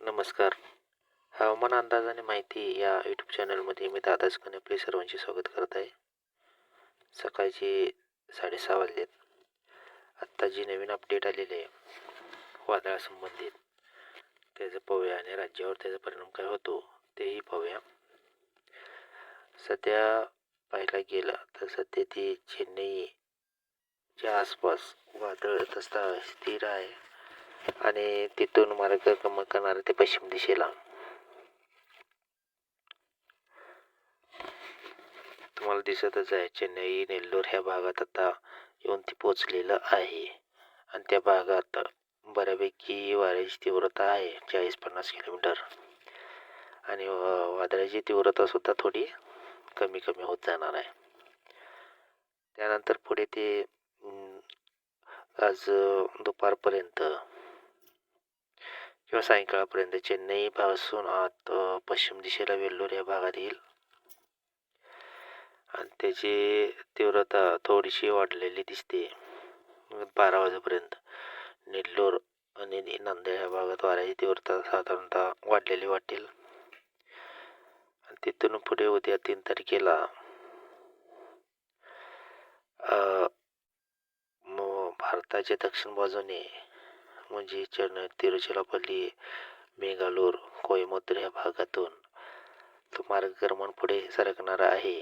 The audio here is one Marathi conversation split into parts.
नमस्कार. हवामान अंदाज आणि माहिती या यूट्यूब चॅनलमध्ये मी दादाच कने आपले सर्वांचे स्वागत करत आहे. सकाळचे 6:30 वाजलेत. आत्ता जी नवीन अपडेट आलेली आहे वादळासंबंधित त्याचं पाहूया आणि राज्यावर त्याचा परिणाम काय होतो तेही पाहूया. सध्या पाहायला गेलं तर सध्या ते चेन्नईच्या आसपास वादळ तसा स्थिर आहे आणि तिथून मार्गक्रमण करणारे ते पश्चिम दिशेला तुम्हाला दिसतच आहे. चेन्नई नेल्लोर ह्या भागात आता येऊन ती पोचलेलं आहे आणि त्या भागात बऱ्यापैकी वाऱ्याची तीव्रता आहे 40-50 किलोमीटर आणि वादळाची तीव्रता सुद्धा थोडी कमी कमी होत जाणार आहे. त्यानंतर पुढे ते आज दुपारपर्यंत किंवा सायंकाळपर्यंत चेन्नई पासून आत पश्चिम दिशेला वेल्लोर या भागात येईल आणि त्याची तीव्रता थोडीशी वाढलेली दिसते. 12 वाजेपर्यंत नेल्लोर आणि नांदेड या भागात वाऱ्याची तीव्रता साधारणतः वाढलेली वाटेल आणि तिथून पुढे उद्या 3 तारखेला भारताच्या दक्षिण बाजूने म्हणजे तिरुचिरापल्ली, मेंगलोर, कोयमुत्तूर या भागातून तो मार्गक्रमण पुढे सरकणार आहे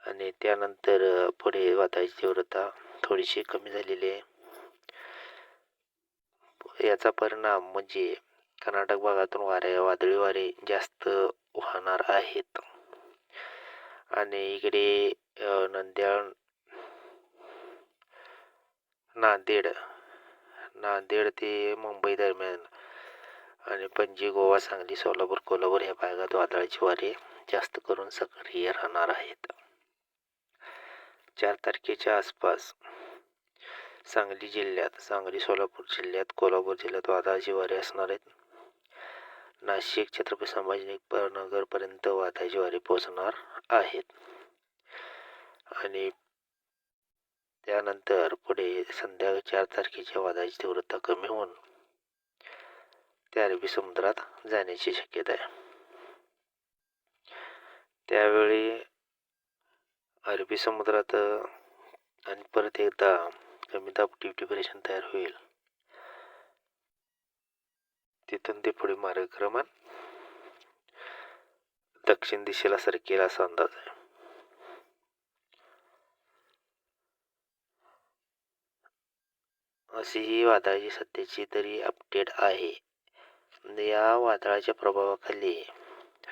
आणि त्यानंतर पुढे वादळाची तीव्रता थोडीशी कमी झालेली आहे. याचा परिणाम म्हणजे कर्नाटक भागातून वादळी वारे जास्त वाहणार आहेत आणि इकडे नांदेड ते मुंबई दरम्यान आणि पणजी, गोवा, सांगली, सोलापूर, कोल्हापूर या भागात वादळाची वारे जास्त करून सक्रिय राहणार आहेत. 4 तारखेच्या आसपास सांगली, सोलापूर जिल्ह्यात, कोल्हापूर जिल्ह्यात वादळाची वारे असणार आहेत. नाशिक, छत्रपती संभाजीनगरपर्यंत वादळाची वारे पोहोचणार आहेत आणि त्यानंतर पुढे संध्याकाळी 4 तारखेच्या वादळाची तीव्रता कमी होऊन ते अरबी समुद्रात जाण्याची शक्यता आहे. त्यावेळी अरबी समुद्रात आणि परत एकदा कमी दाब डिप्रेशन तयार होईल. तिथून ते पुढे मार्गक्रमण दक्षिण दिशेला सरकेल असा अंदाज आहे. अशी ही वादळाची सध्याची तरी अपडेट आहे. या वादळाच्या प्रभावाखाली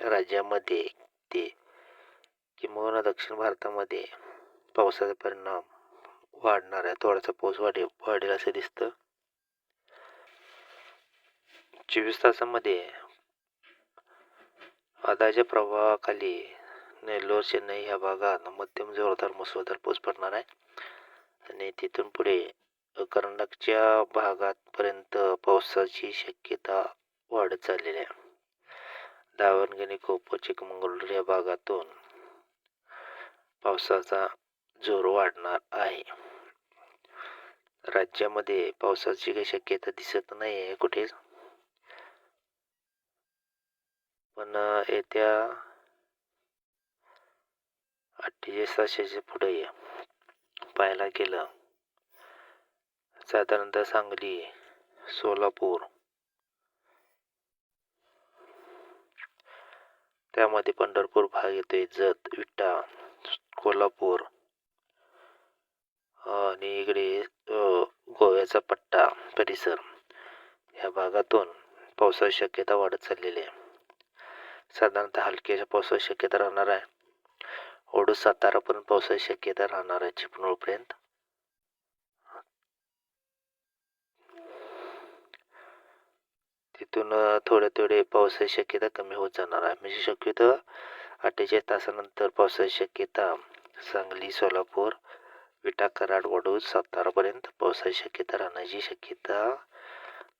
राज्यामध्ये ते किंबहुना दक्षिण भारतामध्ये पावसाचा परिणाम वाढणार आहे. थोडासा पाऊस वाढेल असं दिसतं. 24 तासामध्ये वादळाच्या प्रभावाखाली नेल्लोर, चेन्नई ह्या भागात मध्यम जोरदार मुसळधार पाऊस पडणार आहे आणि तिथून पुढे कर्नाटकच्या भागापर्यंत पावसाची शक्यता वाढत चाललेली आहे. दावणगेरे, कोप्पल, चिकमंगळूर या भागातून पावसाचा जोर वाढणार आहे. राज्यामध्ये पावसाची काही शक्यता दिसत नाही आहे कुठेच, पण येत्या 48 तासाच्या पुढे पाहायला गेलं साधारणतः सांगली, सोलापूर, त्यामध्ये पंढरपूर भाग येतोय, जत, विटा, कोल्हापूर आणि इकडे गोव्याचा पट्टा परिसर या भागातून पावसाची शक्यता वाढत चाललेली आहे. साधारणतः हलक्याच्या पावसाची शक्यता राहणार आहे. ओडूस, सातारापर्यंत पावसाची शक्यता राहणार आहे. चिपळूणपर्यंत तिथून थोडे पावसाची शक्यता कमी होत जाणार आहे. म्हणजे शक्यतो 48 तासानंतर पावसाची शक्यता सांगली, सोलापूर, विटा, कराड, वडूज, सातारापर्यंत पावसाची शक्यता राहण्याची शक्यता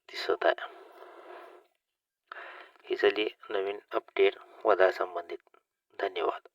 दिसत आहे. ही झाली नवीन अपडेट वादळासंबंधित. धन्यवाद.